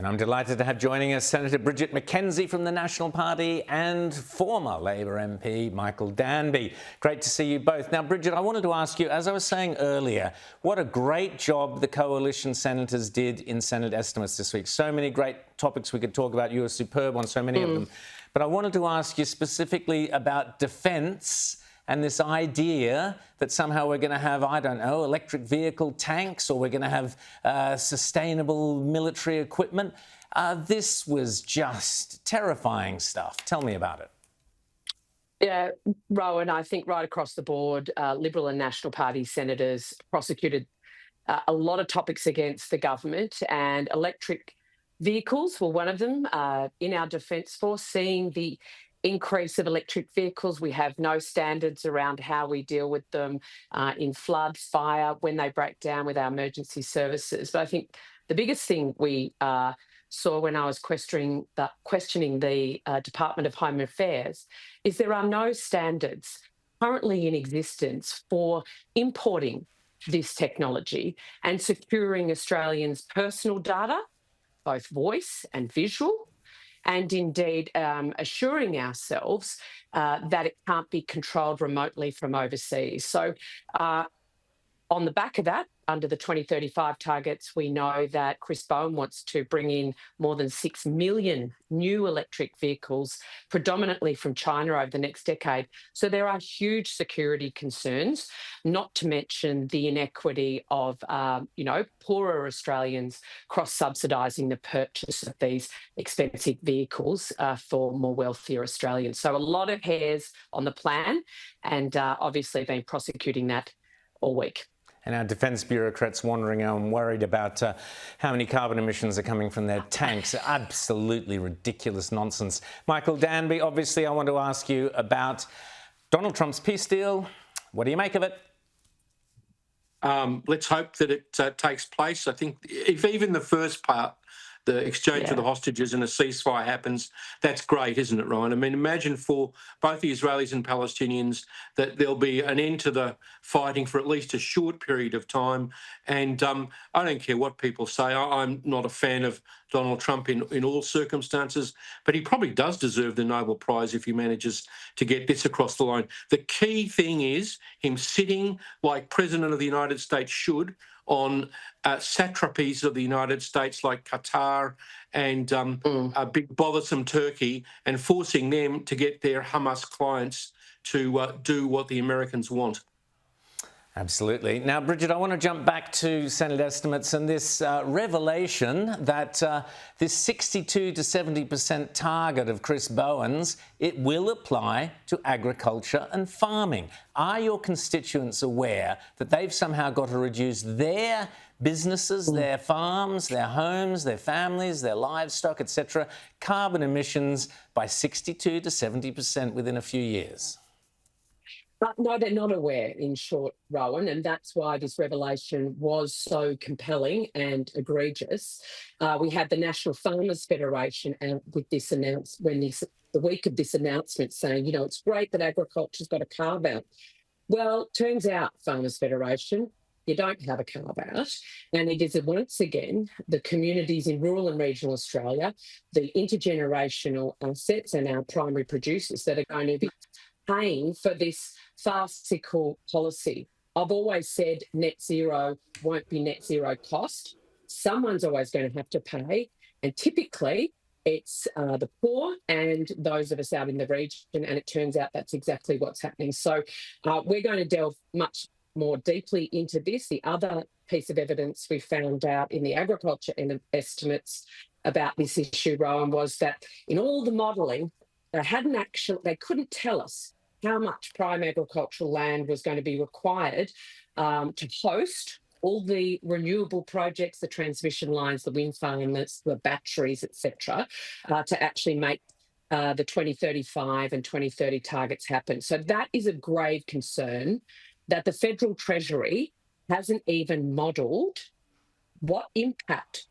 And I'm delighted to have joining us Senator Bridget McKenzie from the National Party and former Labor MP Michael Danby. Great to see you both. Now, Bridget, I wanted to ask you, as I was saying earlier, what a great job the coalition senators did in Senate estimates this week. So many great topics we could talk about. You were superb on so many of them. But I wanted to ask you specifically about defence and this idea that somehow we're going to have, I don't know, electric vehicle tanks, or we're going to have sustainable military equipment. This was just terrifying stuff. Tell me about it. Yeah, Rowan, I think right across the board, Liberal and National Party senators prosecuted a lot of topics against the government, and electric vehicles were one of them. In our Defence Force, seeing the increase of electric vehicles, we have no standards around how we deal with them in flood, fire, when they break down with our emergency services. But I think the biggest thing we saw when I was questioning the Department of Home Affairs is there are no standards currently in existence for importing this technology and securing Australians' personal data, both voice and visual, and indeed assuring ourselves that it can't be controlled remotely from overseas. So on the back of that, under the 2035 targets, we know that Chris Bowen wants to bring in more than 6 million new electric vehicles, predominantly from China over the next decade. So there are huge security concerns, not to mention the inequity of, poorer Australians cross-subsidising the purchase of these expensive vehicles for more wealthier Australians. So a lot of hairs on the plan, and obviously been prosecuting that all week. And our defence bureaucrats wandering around worried about how many carbon emissions are coming from their tanks. Absolutely ridiculous nonsense. Michael Danby, obviously I want to ask you about Donald Trump's peace deal. What do you make of it? Let's hope that it takes place. I think if even the first part, the exchange of the hostages and a ceasefire happens, that's great, isn't it, Ryan? I mean, imagine for both the Israelis and Palestinians that there'll be an end to the fighting for at least a short period of time. And I don't care what people say. I'm not a fan of Donald Trump in all circumstances, but he probably does deserve the Nobel Prize if he manages to get this across the line. The key thing is him sitting like President of the United States should on satrapies of the United States like Qatar and a big bothersome Turkey, and forcing them to get their Hamas clients to do what the Americans want. Absolutely. Now, Bridget, I want to jump back to Senate estimates and this revelation that this 62 to 70% target of Chris Bowen's, it will apply to agriculture and farming. Are your constituents aware that they've somehow got to reduce their businesses, their farms, their homes, their families, their livestock, etc., carbon emissions by 62 to 70% within a few years? No, they're not aware, in short, Rowan, and that's why this revelation was so compelling and egregious. We had the National Farmers Federation with this the week of this announcement saying, it's great that agriculture's got a carve out. Well, turns out, Farmers Federation, you don't have a carve out, and it is once again the communities in rural and regional Australia, the intergenerational assets and our primary producers that are going to be paying for this farcical policy. I've always said net zero won't be net zero cost. Someone's always going to have to pay, and typically it's the poor and those of us out in the region, and it turns out that's exactly what's happening. So we're going to delve much more deeply into this. The other piece of evidence we found out in the agriculture estimates about this issue, Rowan, was that in all the modelling, they couldn't tell us how much prime agricultural land was going to be required to host all the renewable projects, the transmission lines, the wind farms, the batteries, etc., to actually make the 2035 and 2030 targets happen. So that is a grave concern that the Federal Treasury hasn't even modelled what impact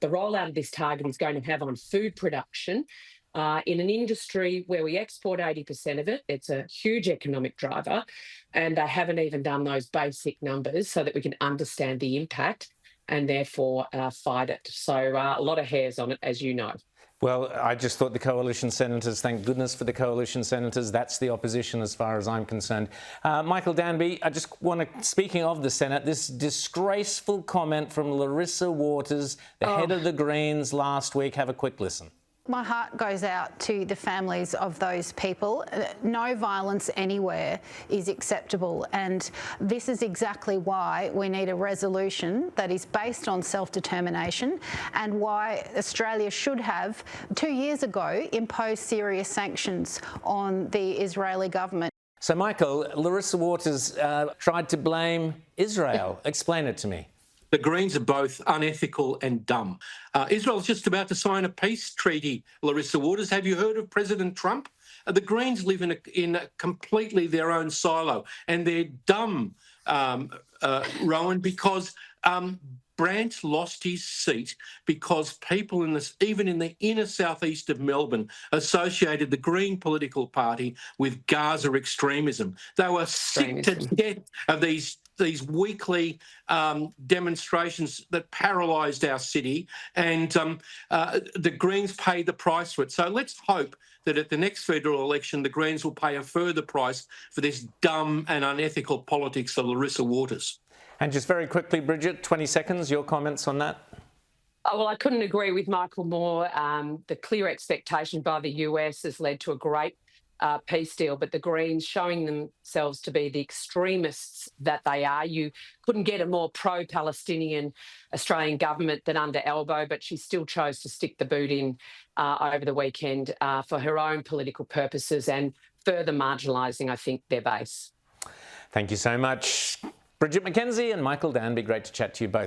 the rollout of this target is going to have on food production in an industry where we export 80% of it. It's a huge economic driver, and they haven't even done those basic numbers so that we can understand the impact. and therefore fight it. So a lot of hairs on it, as you know. Well, I just thought the coalition senators, thank goodness for the coalition senators, that's the opposition as far as I'm concerned. Michael Danby, I just want to, speaking of the Senate, this disgraceful comment from Larissa Waters, the head of the Greens last week. Have a quick listen. My heart goes out to the families of those people. No violence anywhere is acceptable, and this is exactly why we need a resolution that is based on self-determination, and why Australia should have, 2 years ago, imposed serious sanctions on the Israeli government. So, Michael, Larissa Waters tried to blame Israel. Explain it to me. The Greens are both unethical and dumb. Israel's just about to sign a peace treaty, Larissa Waters. Have you heard of President Trump? The Greens live in a completely their own silo, and they're dumb, Rowan, because Bandt lost his seat because people even in the inner southeast of Melbourne, associated the Green political party with Gaza extremism. They were sick to death of these weekly demonstrations that paralysed our city, and the Greens paid the price for it. So let's hope that at the next federal election, the Greens will pay a further price for this dumb and unethical politics of Larissa Waters. And just very quickly, Bridget, 20 seconds, your comments on that? Oh, well, I couldn't agree with Michael more. The clear expectation by the US has led to a great peace deal, but the Greens showing themselves to be the extremists that they are. You couldn't get a more pro-Palestinian Australian government than under elbow, but she still chose to stick the boot in over the weekend for her own political purposes and further marginalising, I think, their base. Thank you so much. Bridget McKenzie and Michael Danby, great to chat to you both.